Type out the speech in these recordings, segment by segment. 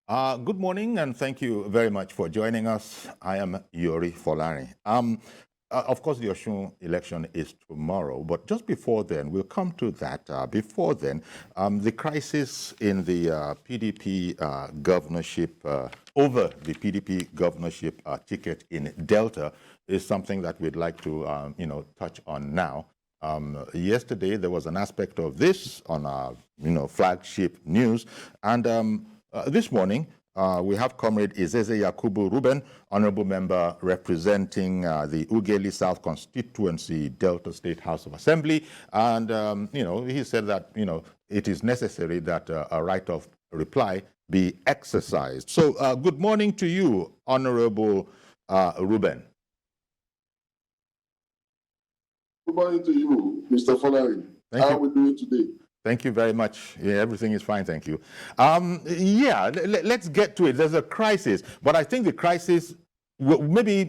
Good morning, and thank you very much for joining us. I am Yori Folari. Of course, the Osun election is tomorrow, but just before then, we'll come to that. Before then, the crisis in the PDP governorship, over the PDP governorship ticket in Delta is something that we'd like to, touch on now. Yesterday, there was an aspect of this on our, flagship news, and this morning, we have Comrade Izeze Yakubu Reuben, Honorable Member representing the Ughelli South Constituency, Delta State House of Assembly. And, he said that, it is necessary that a right of reply be exercised. So good morning to you, Honorable Reuben. Good morning to you, Mr. Folari. How are we doing today? Thank you very much. Yeah, everything is fine, thank you. Let's get to it. There's a crisis, but I think the crisis, maybe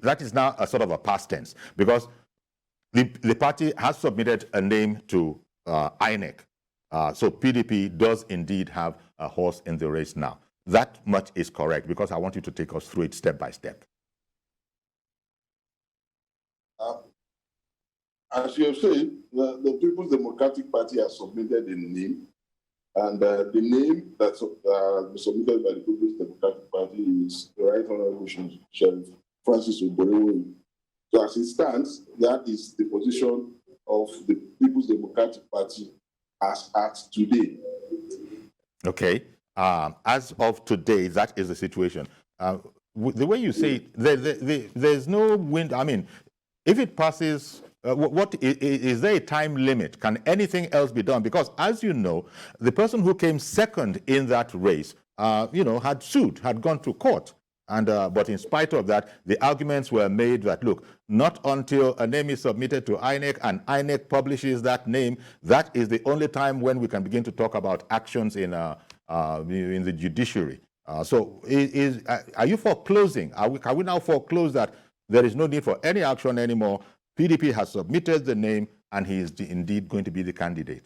that is now a sort of a past tense, because the party has submitted a name to INEC. So PDP does indeed have a horse in the race now. That much is correct, because I want you to take us through it step by step. As you have said, the People's Democratic Party has submitted a name, and the name that's submitted by the People's Democratic Party is the Right Honorable Sheriff Francis Oborevwori. So as it stands, that is the position of the People's Democratic Party as at today. Okay. As of today, that is the situation. The way you say it, there's no wind. I mean, if it passes, what is there a time limit? Can anything else be done? Because, as you know, the person who came second in that race, had sued, had gone to court. And but in spite of that, the arguments were made that, look, not until a name is submitted to INEC and INEC publishes that name, that is the only time when we can begin to talk about actions in the judiciary. So are you foreclosing? Can we now foreclose that there is no need for any action anymore? PDP has submitted the name, and he is indeed going to be the candidate.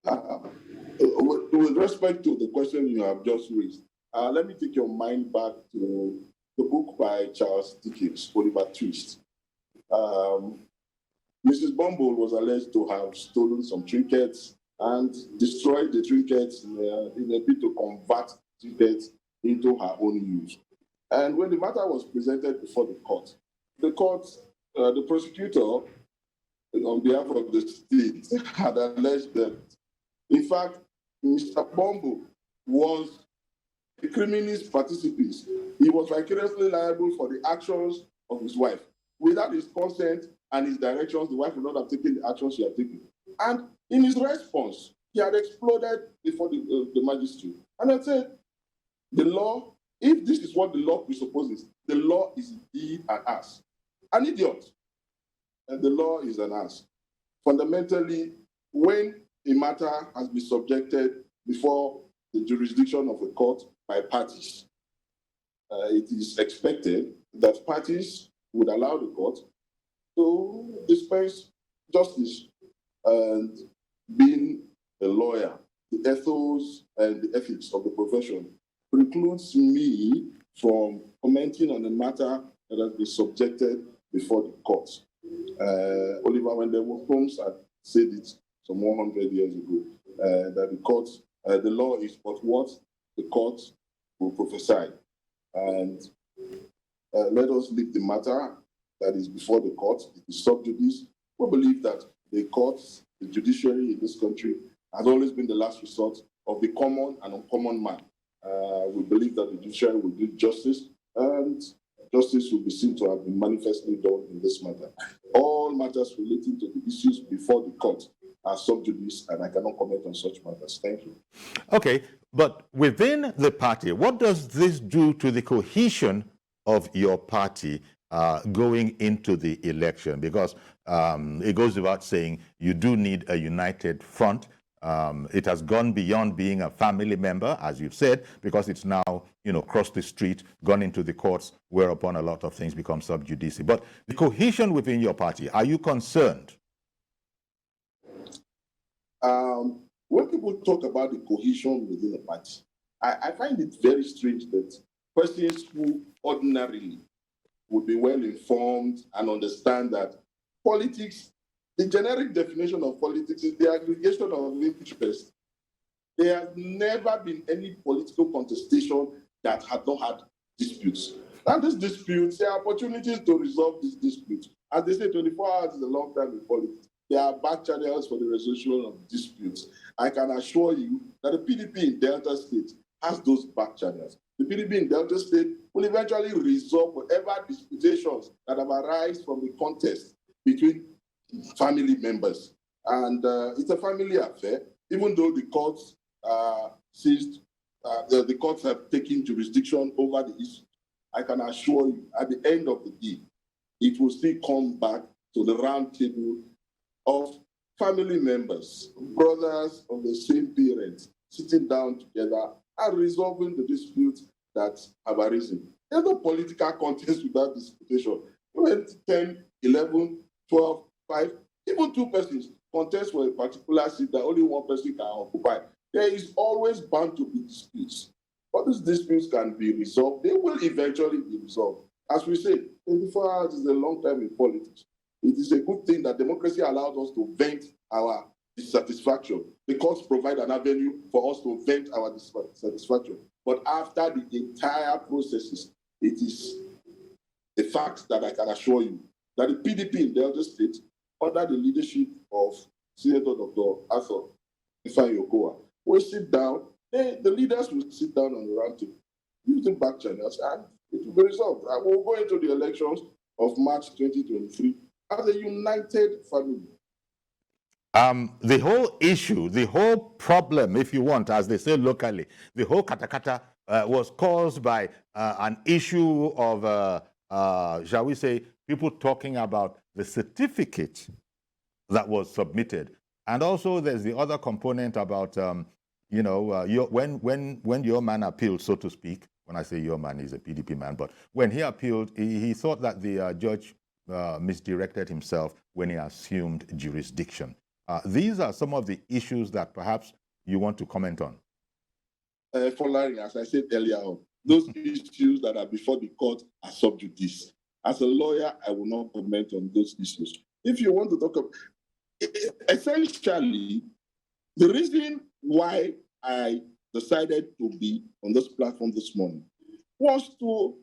With respect to the question you have just raised, let me take your mind back to the book by Charles Dickens, Oliver Twist. Mrs. Bumble was alleged to have stolen some trinkets and destroyed the trinkets in a bid to convert trinkets into her own use. And when the matter was presented before the court, the prosecutor, on behalf of the state, had alleged that, in fact, Mr. Bumble was a criminalist participant. He was vicariously liable for the actions of his wife. Without his consent and his directions, the wife would not have taken the actions she had taken. And in his response, he had exploded before the magistrate. And I said, the law, if this is what the law presupposes, the law is indeed an ass. An idiot. And the law is an ass. Fundamentally, when a matter has been subjected before the jurisdiction of a court by parties, it is expected that parties would allow the court to dispense justice. And being a lawyer, the ethos and the ethics of the profession precludes me from commenting on a matter that has been subjected before the court. Oliver Wendell Holmes had said it some 100 years ago, that the law is but what the court will prophesy. And let us leave the matter that is before the court. It is sub judice. We believe that the courts, the judiciary in this country, has always been the last resort of the common and uncommon man. We believe that the judiciary will do justice, and justice will be seen to have been manifestly done in this matter. All matters relating to the issues before the court are sub judice, and I cannot comment on such matters. Thank you. Okay, but within the party, what does this do to the cohesion of your party going into the election? Because it goes without saying you do need a united front. It has gone beyond being a family member, as you've said, because it's now, crossed the street, gone into the courts, whereupon a lot of things become sub judice. But the cohesion within your party, are you concerned? When people talk about the cohesion within the party, I find it very strange that persons who ordinarily would be well informed and understand that politics, the generic definition of politics is the aggregation of interest. There has never been any political contestation that had not had disputes. And these disputes, there are opportunities to resolve these disputes. As they say, 24 hours is a long time in politics. There are back channels for the resolution of disputes. I can assure you that the PDP in Delta State has those back channels. The PDP in Delta State will eventually resolve whatever disputations that have arisen from the contest between family members. And it's a family affair, even though the courts the courts have taken jurisdiction over the issue. I can assure you, at the end of the day, it will still come back to the round table of family members, brothers of the same parents, sitting down together and resolving the disputes that have arisen. There's no political contest without disputation. When 10, 11, 12, 5, even 2 persons contest for a particular seat that only one person can occupy, there is always bound to be disputes. But these disputes can be resolved. They will eventually be resolved. As we say, 24 hours is a long time in politics. It is a good thing that democracy allows us to vent our dissatisfaction. The courts provide an avenue for us to vent our dissatisfaction. But after the entire processes, it is a fact that I can assure you that the PDP in Delta State, under the leadership of Senator Dr. Arthur Ifeanyi, will sit down. The leaders will sit down on the round table, using back channels, and it will be resolved. And we'll go into the elections of March 2023 as a united family. The whole issue, the whole problem, if you want, as they say locally, the whole katakata was caused by an issue of, shall we say, people talking about the certificate that was submitted. And also there's the other component about, when your man appealed, so to speak, when I say your man, he's a PDP man, but when he appealed, he thought that the judge misdirected himself when he assumed jurisdiction. These are some of the issues that perhaps you want to comment on. For Larry, as I said earlier on, those issues that are before the court are sub judice. As a lawyer, I will not comment on those issues. If you want to talk about, essentially, the reason why I decided to be on this platform this morning was to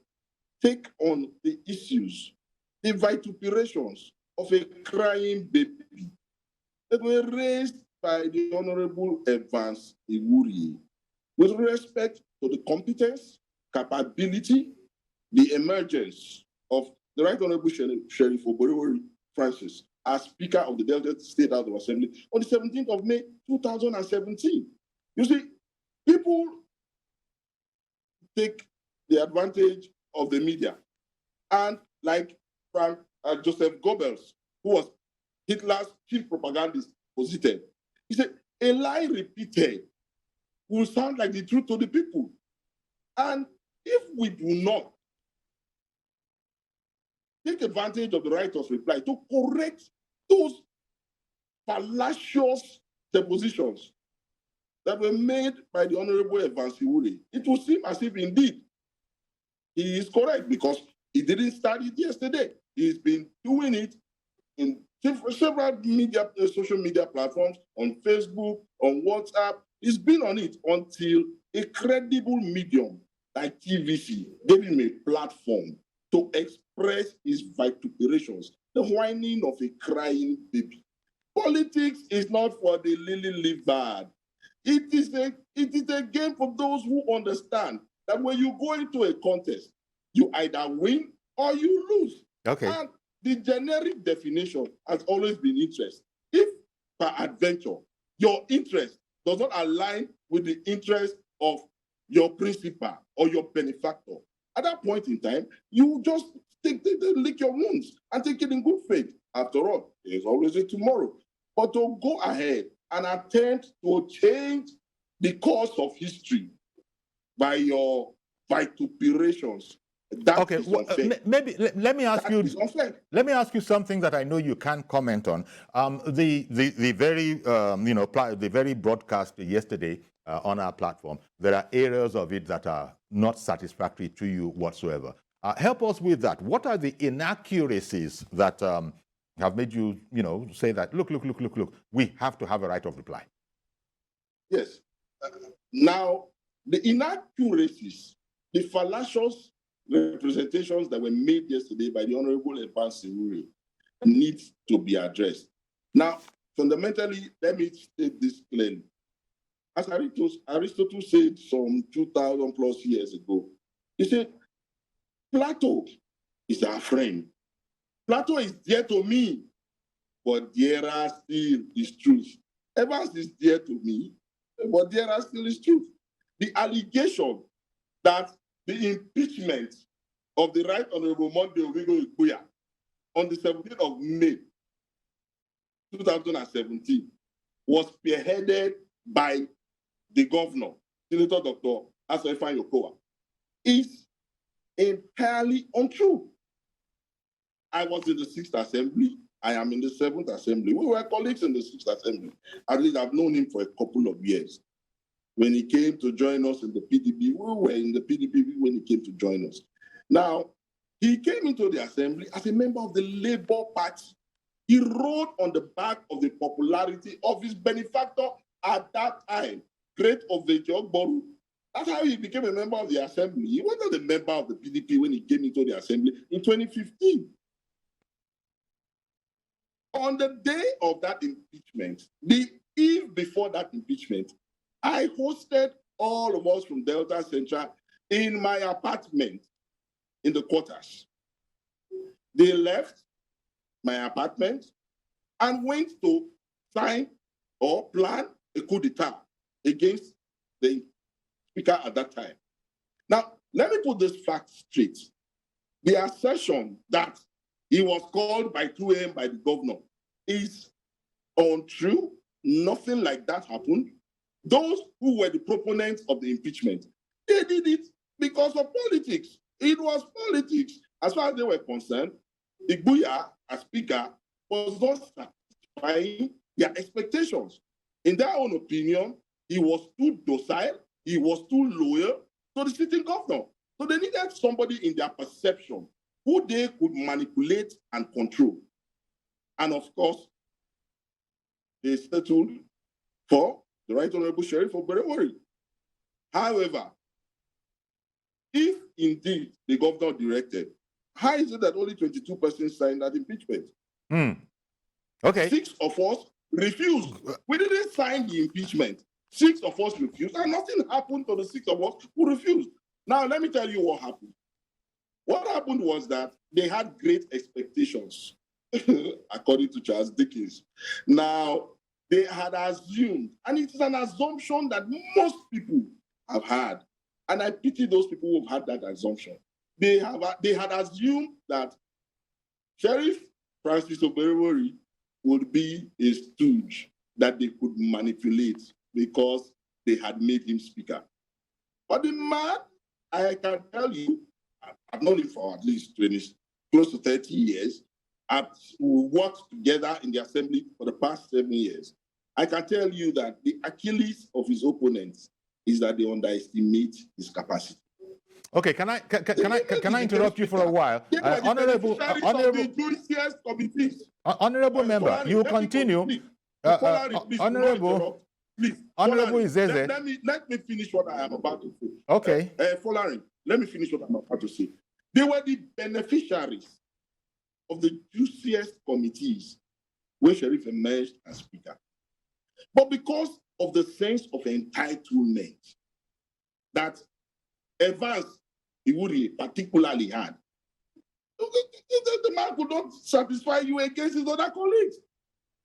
take on the issues, the vituperations of a crying baby that were raised by the Honorable Evans Iwurie with respect to the competence, capability, the emergence of the Right Honorable Sheriff Oborevwori Francis as Speaker of the Delta State House of Assembly on the 17th of May, 2017. You see, people take the advantage of the media. And like Joseph Goebbels, who was Hitler's chief propagandist, posited, he said, a lie repeated will sound like the truth to the people. And if we do not take advantage of the right of reply to correct those fallacious depositions that were made by the Honorable Evans Iwurie, it will seem as if indeed he is correct, because he didn't start it yesterday. He's been doing it in several media, social media platforms, on Facebook, on WhatsApp. He's been on it until a credible medium like TVC gave him a platform to express his vituperations, the whining of a crying baby. Politics is not for the lily-livered. It is a game for those who understand that when you go into a contest, you either win or you lose. Okay. And the generic definition has always been interest. If per adventure, your interest does not align with the interest of your principal or your benefactor, at that point in time, you just lick your wounds and take it in good faith. After all, there's always a tomorrow. But to go ahead and attempt to change the course of history by your vituperations, that is unfair. Maybe let me ask you. Let me ask you something that I know you can't comment on. The very the very broadcast yesterday on our platform, there are areas of it that are not satisfactory to you whatsoever. Help us with that. What are the inaccuracies that have made you, say that, look, we have to have a right of reply? Yes. Now, the inaccuracies, the fallacious representations that were made yesterday by the Honorable Eban need to be addressed. Now, fundamentally, let me state this clearly. As Aristotle said some 2,000 plus years ago, he said, Plato is our friend. Plato is dear to me, but dearer still is truth. Evans is dear to me, but dearer still is truth. The allegation that the impeachment of the Right Honorable Monday Ovigo Ikuya on the 17th of May 2017 was spearheaded by the governor, Senator Dr. Asoifan Yokowa, is entirely untrue. I was in the 6th Assembly. I am in the 7th Assembly. We were colleagues in the 6th Assembly. At least I've known him for a couple of years. When he came to join us in the PDP, we were in the PDP when he came to join us. Now, he came into the Assembly as a member of the Labour Party. He rode on the back of the popularity of his benefactor at that time, Great Ovejo. That's how he became a member of the Assembly. He wasn't a member of the PDP when he came into the Assembly in 2015. On the day of that impeachment, the eve before that impeachment, I hosted all of us from Delta Central in my apartment in the quarters. They left my apartment and went to sign or plan a coup d'etat against the speaker at that time. Now, let me put this fact straight. The assertion that he was called by 2 a.m. by the governor is untrue. Nothing like that happened. Those who were the proponents of the impeachment, they did it because of politics. It was politics. As far as they were concerned, Iguya, as speaker, was not satisfying their expectations. In their own opinion, he was too docile, he was too loyal to the sitting governor. So they needed somebody in their perception who they could manipulate and control. And of course, they settled for the Right Honorable Sheriff of Berewori. However, if indeed the governor directed, how is it that only 22 persons signed that impeachment? Okay. 6 of us refused. We didn't sign the impeachment. 6 of us refused, and nothing happened to the 6 of us who refused. Now, let me tell you what happened. What happened was that they had great expectations, according to Charles Dickens. Now, they had assumed, and it is an assumption that most people have had, and I pity those people who have had that assumption. They had assumed that Sheriff Francis Oberewori would be a stooge that they could manipulate because they had made him speaker. But the man, I can tell you, I've known him for at least close to 30 years. We worked together in the assembly for the past 7 years. I can tell you that the Achilles of his opponents is that they underestimate his capacity. Okay, can I interrupt you for a while? Honorable member, you continue. Honorable Izeze. Let me finish what I am about to say. Okay. Following, let me finish what I'm about to say. They were the beneficiaries of the juiciest committees when Sheriff emerged as speaker. But because of the sense of entitlement that Evans Iwuri particularly had, the man could not satisfy you against his other colleagues.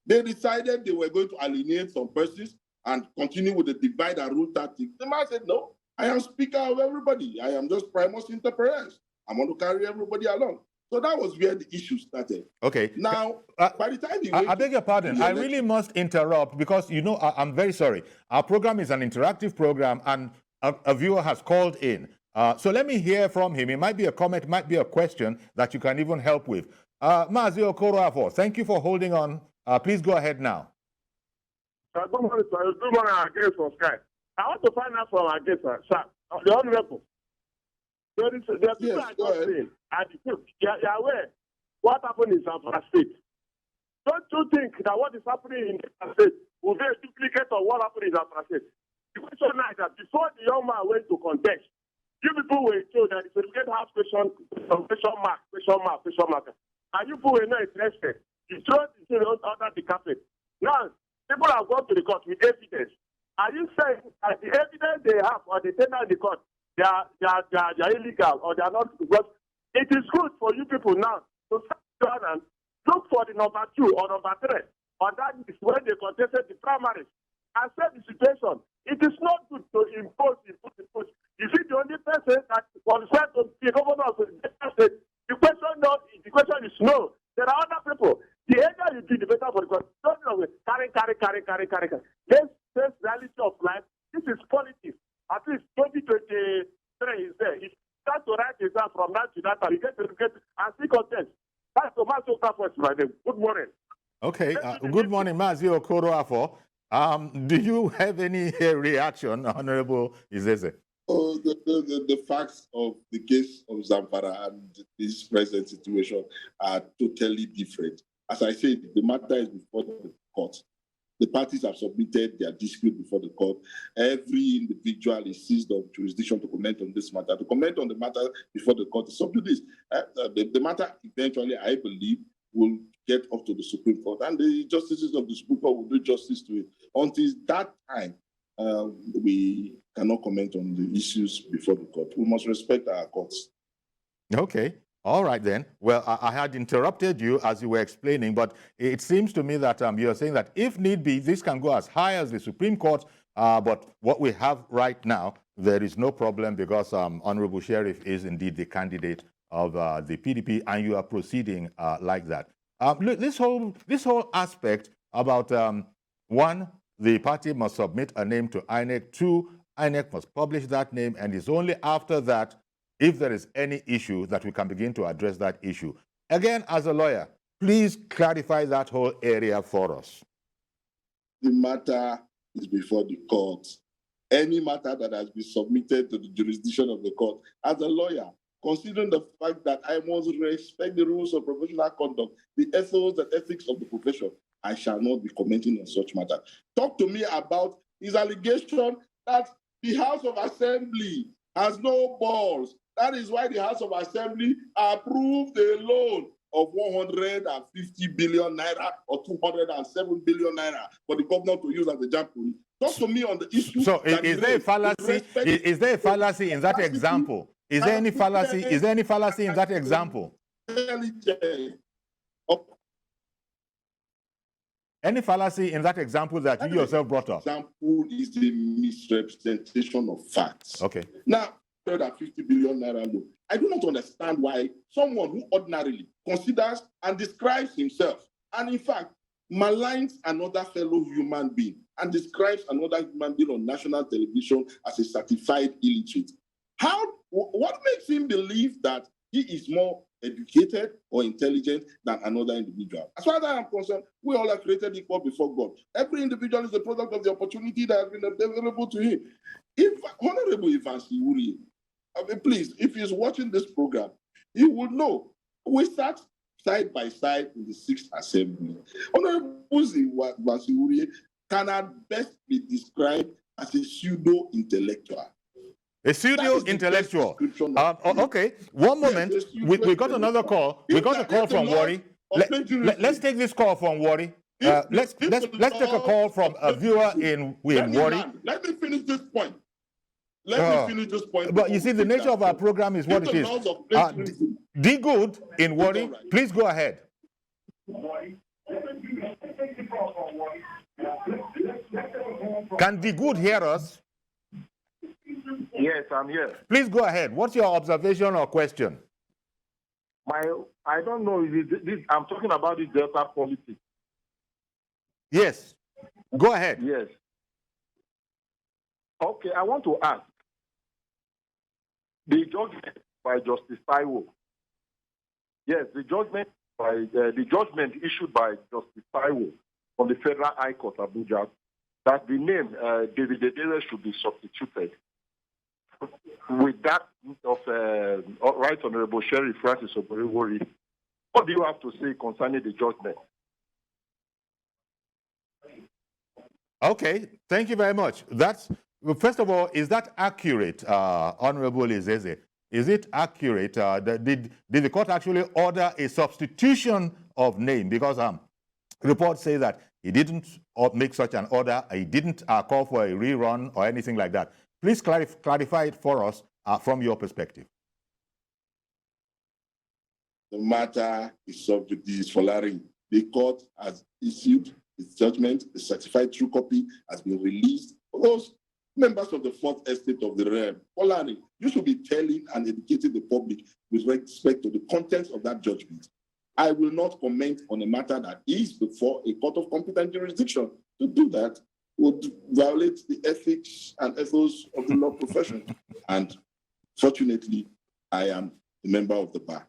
They decided they were going to alienate some persons and continue with the divide and rule tactic. The man said, no, I am speaker of everybody. I am just primus inter pares. I want to carry everybody along. So that was where the issue started. Okay. Now, by the time I beg your pardon. I really must interrupt because, I'm very sorry. Our program is an interactive program and a viewer has called in. So let me hear from him. It might be a comment, it might be a question that you can even help with. Mazi Okoroafo, thank you for holding on. Please go ahead now. Good morning, sir. Good morning, again from Sky. I want to find out from our guest, sir, the honorable. There are people Yes, are go just ahead. saying, and you're aware what happened in Zamfara State. Don't you think that what is happening in Zamfara State will be a duplicate of what happened in Zamfara State? The question now is that before the young man went to contest, you people were told that the certificate has question mark. And you people were not interested. You throw the thing under the carpet. Now, people have gone to the court with evidence. Are you saying that the evidence they have or they tender in the court, they are illegal or they are not? Because it is good for you people now to sit down and look for the number 2 or number 3. Or that is when they contested the primaries. And set the situation. It is not good to impose. You see, the only person that qualified to be governor of the state, the question is no. There are other people. The earlier you do, the better for the country. Don't know, carry. This reality of life, this is politics. At least 2023 is there. If you start to write exam from that to that, you get and see content. That's the master first, my name. Good morning. Okay, good morning, Mazi Okoro Afo. Do you have any reaction, Honorable Izeze? Oh, the facts of the case of Zamfara and this present situation are totally different. As I said, the matter is before the court. The parties have submitted their dispute before the court. Every individual is seized of jurisdiction to comment on this matter. To comment on the matter before the court is subject to this. The matter eventually, I believe, will get up to the Supreme Court, and the justices of the Supreme Court will do justice to it. Until that time, we cannot comment on the issues before the court. We must respect our courts. Okay. All right, then. Well, I had interrupted you as you were explaining, but it seems to me that you're saying that if need be, this can go as high as the Supreme Court, but what we have right now, there is no problem because Honorable Sheriff is indeed the candidate of the PDP, and you are proceeding like that. Look, this whole aspect about, 1, the party must submit a name to INEC, 2, INEC must publish that name, and it's only after that, if there is any issue, that we can begin to address that issue. Again, as a lawyer, please clarify that whole area for us. The matter is before the court. Any matter that has been submitted to the jurisdiction of the court, as a lawyer, considering the fact that I must respect the rules of professional conduct, the ethos and ethics of the profession, I shall not be commenting on such matter. Talk to me about his allegation that the House of Assembly has no balls. That is why the House of Assembly approved a loan of 150 billion naira or 207 billion naira for the governor to use as a jamboree. Talk to me on the issue. So is there a fallacy? Is there a fallacy in that example? Is there any fallacy? Is there any fallacy in that example? Any fallacy in that example that you yourself brought up? Example is a misrepresentation of facts. Okay. Now, 150 billion naira loan. I do not understand why someone who ordinarily considers and describes himself, and in fact, maligns another fellow human being and describes another human being on national television as a certified illiterate. What makes him believe that he is more educated or intelligent than another individual? As far as I am concerned, we all are created equal before God. Every individual is the product of the opportunity that has been available to him. If Honorable Izeze Yakubu Reuben, please, if he's watching this program, he would know. We sat side by side in the 6th Assembly. Honorable Izeze Yakubu Reuben can at best be described as a pseudo-intellectual. A pseudo-intellectual. Okay, one moment. Yes, we got another call. We got a call from Wari. Let's take this call from Wari. Let's take a call from a viewer in Wari. Let me finish this point. Let me finish this point. But you see, the nature of our program is what it is. D Good in Wari, please go ahead. Can D Good hear us? Yes, I'm here. Please go ahead. What's your observation or question? I don't know. I'm talking about the Delta politics. Yes. Go ahead. Yes. Okay, I want to ask. The judgment by Justice Taiwo. Yes, the judgment issued by Justice Taiwo from the Federal High Court, Abuja, that the name David Edere should be substituted with that of Right Honorable Sheriff Francis Oborewori. What do you have to say concerning the judgment? Okay, thank you very much. That's, well, first of all, is that accurate, Honorable Izeze? Is it accurate? Did the court actually order a substitution of name? Because reports say that he didn't make such an order. He didn't call for a rerun or anything like that. Please clarify it for us from your perspective. The matter is subject to this Folari. The court has issued its judgment. The certified true copy has been released. Those members of the Fourth Estate of the realm, Folari, you should be telling and educating the public with respect to the contents of that judgment. I will not comment on a matter that is before a court of competent jurisdiction. To do that would violate the ethics and ethos of the law profession. And fortunately, I am a member of the bar.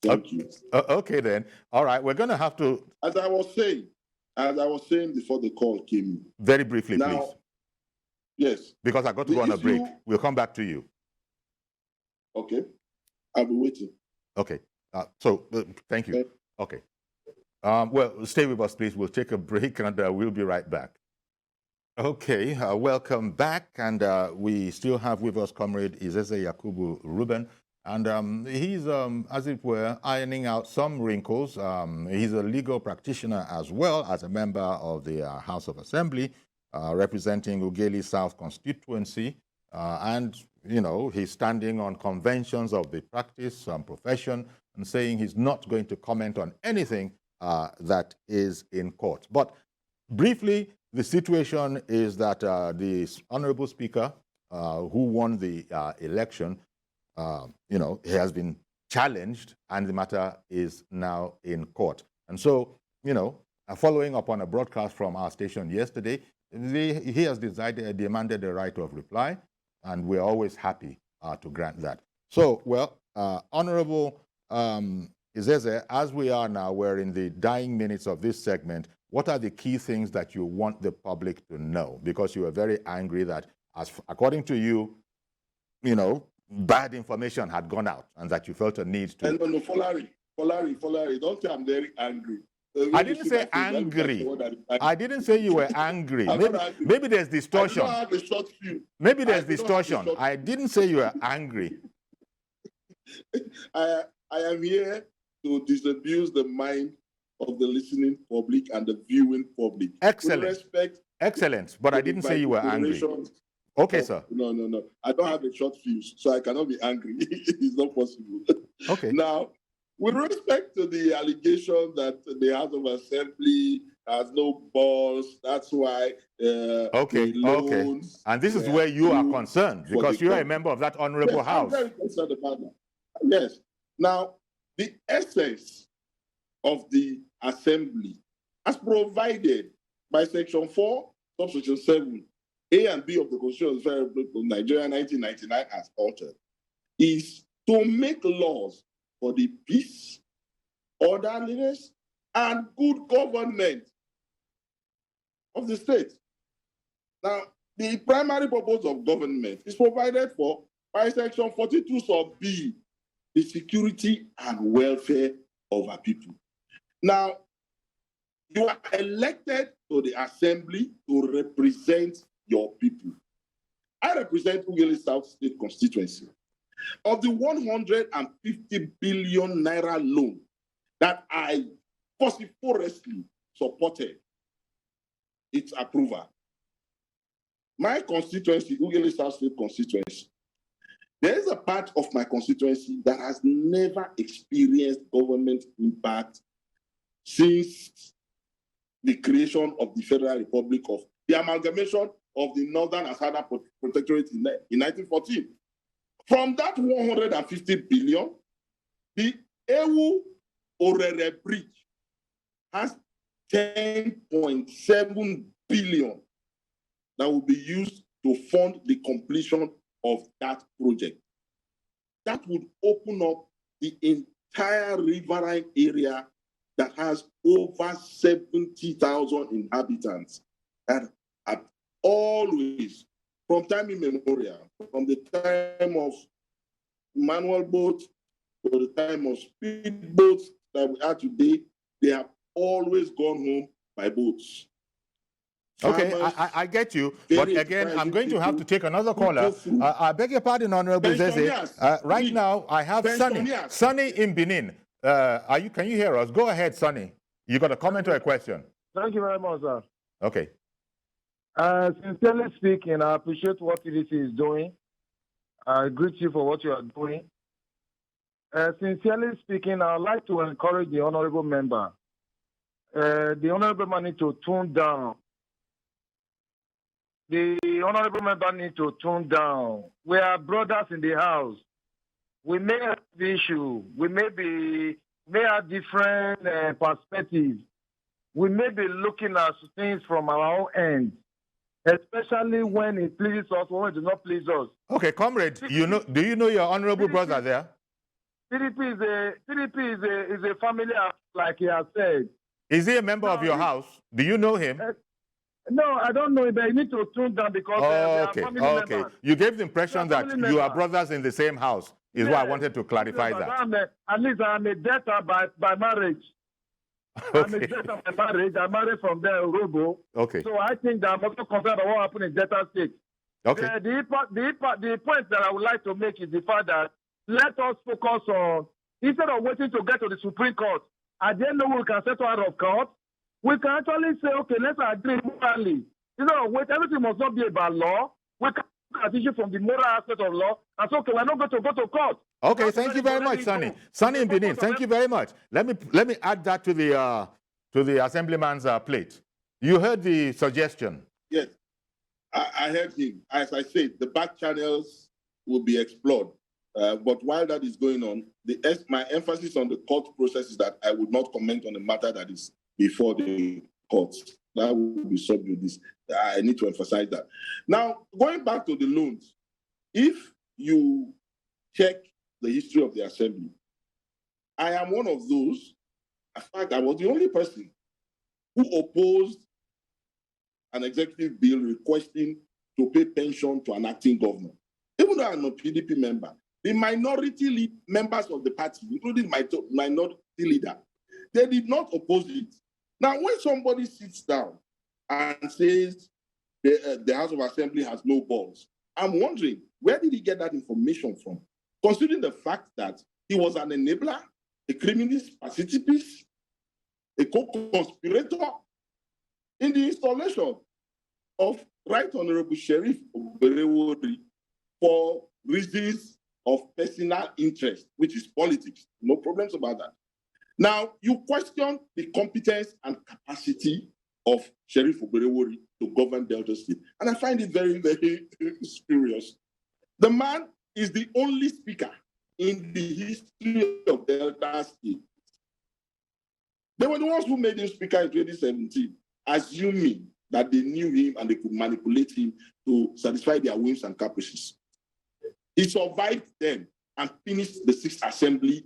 Thank you. Okay, then. All right, we're going to have to... As I was saying before the call came in. Very briefly, now, please. Yes. Because I got to go on a break. We'll come back to you. Okay. I'll be waiting. Okay. Thank you. Okay. Well, stay with us, please. We'll take a break and we'll be right back. Okay, welcome back. And we still have with us Comrade Izeze Yakubu Reuben. And he's, as it were, ironing out some wrinkles. He's a legal practitioner as well as a member of the House of Assembly, representing Ughelli South constituency. And, you know, he's standing on conventions of the practice and profession and saying he's not going to comment on anything that is in court. But briefly, the situation is that the Honorable Speaker, who won the election, you know, he has been challenged and the matter is now in court. And so, you know, following up on a broadcast from our station yesterday, he has demanded the right of reply, and we're always happy to grant that. So, well, Honorable Izeze, as we are now, we're in the dying minutes of this segment. What are the key things that you want the public to know? Because you were very angry that, according to you, you know, bad information had gone out and that you felt a need to... And no, Folari, don't say I'm very angry. I didn't say angry. I didn't say you were angry. Maybe there's distortion. I don't have a short fuse. Maybe there's distortion. I didn't say you were angry. I am here to disabuse the mind of the listening public and the viewing public. Excellent. With respect, excellent. But I didn't say you were angry. Okay, sir. No. I don't have a short fuse, so I cannot be angry. It's not possible. Okay. Now, with respect to the allegation that the House of Assembly has no balls, that's why okay. And this is where you are concerned, because you are a member of that honorable house. I'm very concerned about that. Yes. Now, the essence of the Assembly, as provided by Section 4, Subsection 7, A and B of the Constitution of the Federal Republic of Nigeria 1999 as altered, is to make laws for the peace, orderliness, and good government of the state. Now, the primary purpose of government is provided for by Section 42 sub B, the security and welfare of our people. Now, you are elected to the Assembly to represent your people. I represent Ughelli South State constituency. Of the 150 billion naira loan that I vociferously supported its approval, my constituency, Ughelli South State constituency, there is a part of my constituency that has never experienced government impact since the creation of the Federal Republic of the amalgamation of the Northern and Southern Protectorate in 1914. From that 150 billion, the Ewu Orere Bridge has 10.7 billion that will be used to fund the completion of that project. That would open up the entire riverine area that has over 70,000 inhabitants. And at always, from time immemorial, from the time of manual boats to the time of speed boats that we are today, they have always gone home by boats. Okay, Farmers, I get you, but again, I'm going to have to take another caller. I beg your pardon, Honorable Izeze. Right now, I have Sonny. Sonny in Benin. Can you hear us? Go ahead, Sonny. You got a comment or a question? Thank you very much, sir. Okay. Sincerely speaking, I appreciate what PDP is doing. I greet you for what you are doing. Sincerely speaking, I would like to encourage the honorable member. The honorable member needs to tone down. The honorable member needs to tone down. We are brothers in the house. We may have the issue. We may have different perspectives. We may be looking at things from our own end, especially when it pleases us or when it does not please us. Okay, comrade, do you know your honorable brother there? PDP is a family, like he has said. Is he a member of your house? Do you know him? No, I don't know him, but you need to tune down because they are family members. You gave the impression that you are brothers in the same house, is why I wanted to clarify that. At least I'm a debtor by marriage. Okay. I'm a debtor by marriage. I married from there, Robo. Okay. So I think that I'm also concerned about what happened in debtor state. Okay. The point that I would like to make is the fact that let us focus on, instead of waiting to get to the Supreme Court, at the end of we can settle out of court. We can actually say, okay, let's agree morally. Wait, everything must not be about law. We can look at issue from the moral aspect of law and say, okay, we're not going to go to court. Okay, thank you very much, Sonny. Sonny in Benin, thank you very much. Let me add that to the Assemblyman's plate. You heard the suggestion. Yes, I heard him. As I said, the back channels will be explored. But while that is going on, my emphasis on the court process is that I would not comment on a matter that is before the courts. That will be subject to this. I need to emphasize that. Now, going back to the loans, if you check the history of the assembly, I am one of those. In fact, I was the only person who opposed an executive bill requesting to pay pension to an acting governor. Even though I'm a PDP member, the minority members of the party, including my minority leader, they did not oppose it. Now, when somebody sits down and says the House of Assembly has no balls, I'm wondering, where did he get that information from? Considering the fact that he was an enabler, a criminalist, pacifist, a co-conspirator in the installation of Right Honorable Sheriff Oberewori for reasons of personal interest, which is politics. No problems about that. Now, you question the competence and capacity of Sheriff Oberewori to govern Delta State. And I find it very, very spurious. The man is the only speaker in the history of Delta State. They were the ones who made him speaker in 2017, assuming that they knew him and they could manipulate him to satisfy their whims and caprices. He survived them and finished the 6th Assembly.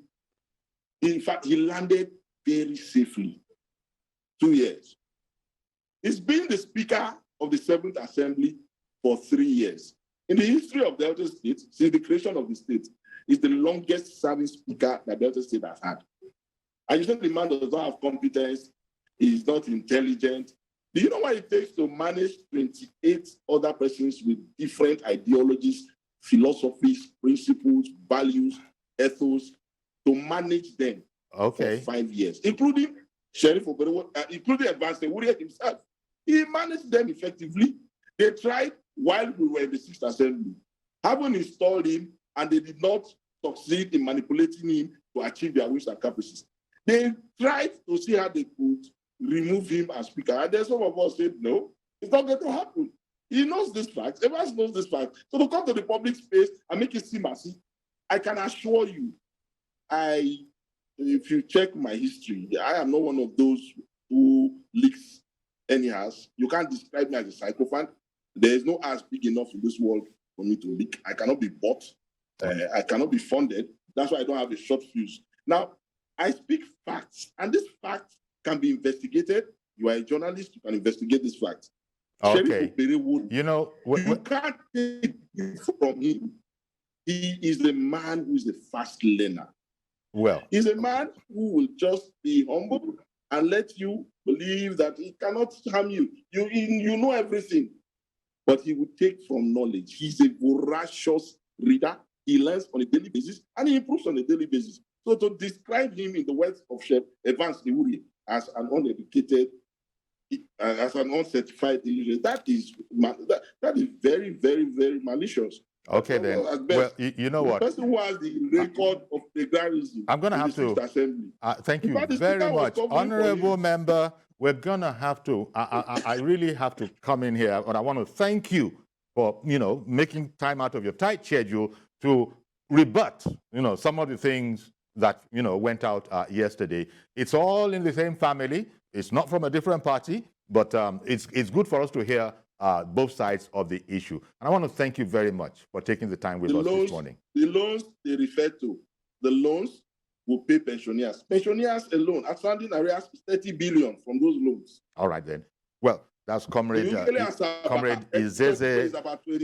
In fact, he landed very safely. 2 years. He's been the Speaker of the 7th Assembly for 3 years. In the history of Delta State, since the creation of the state, he's the longest serving Speaker that Delta State has had. And you said the man does not have competence, he's not intelligent. Do you know what it takes to manage 28 other persons with different ideologies, philosophies, principles, values, ethos, to manage them for 5 years, including Sheriff Oberewori, including Advanced Ewurie himself? He managed them effectively. They tried while we were in the 6th Assembly, having installed him, and they did not succeed in manipulating him to achieve their wishes and caprices. They tried to see how they could remove him as Speaker. And then some of us said, no, it's not going to happen. He knows this fact. Everyone knows this fact. So to come to the public space and make it seem as if, I can assure you, if you check my history, I am not one of those who leaks any ass. You can't describe me as a psychopath. There is no ass big enough in this world for me to leak. I cannot be bought. I cannot be funded. That's why I don't have a short fuse. Now, I speak facts, and this fact can be investigated. You are a journalist, you can investigate this fact. Okay. Sheriff You know, you can't take it from him. He is the man who is a fast learner. well, He's a man who will just be humble and let you believe that he cannot harm you. You know everything, but he will take from knowledge. He's a voracious reader. He learns on a daily basis and he improves on a daily basis. So to describe him in the words of Chef Evans Iwuri as an uneducated, as an uncertified illiterate, that is very, very, very malicious. okay then. Well, you know what? The person who has the record of plagiarism I'm going to have to. Assembly. Thank you very much, honorable member. We're going to have to. I really have to come in here, and I want to thank you for making time out of your tight schedule to rebut some of the things that went out yesterday. It's all in the same family. It's not from a different party, but it's good for us to hear both sides of the issue. And I want to thank you very much for taking the time with us this morning. The loans they refer to, the loans will pay pensioners. Pensioners alone, outstanding arrears is 30 billion from those loans. All right then. Well, that's Comrade Izeze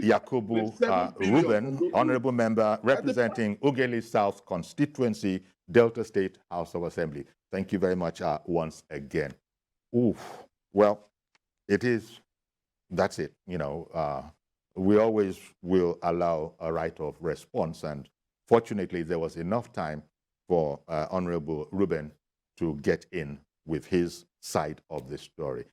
Yakubu Reuben, honorable member representing Ughelli South constituency, Delta State House of Assembly. Thank you very much once again. Oof. Well, that's it. We always will allow a right of response, and fortunately there was enough time for Honorable Reuben to get in with his side of the story.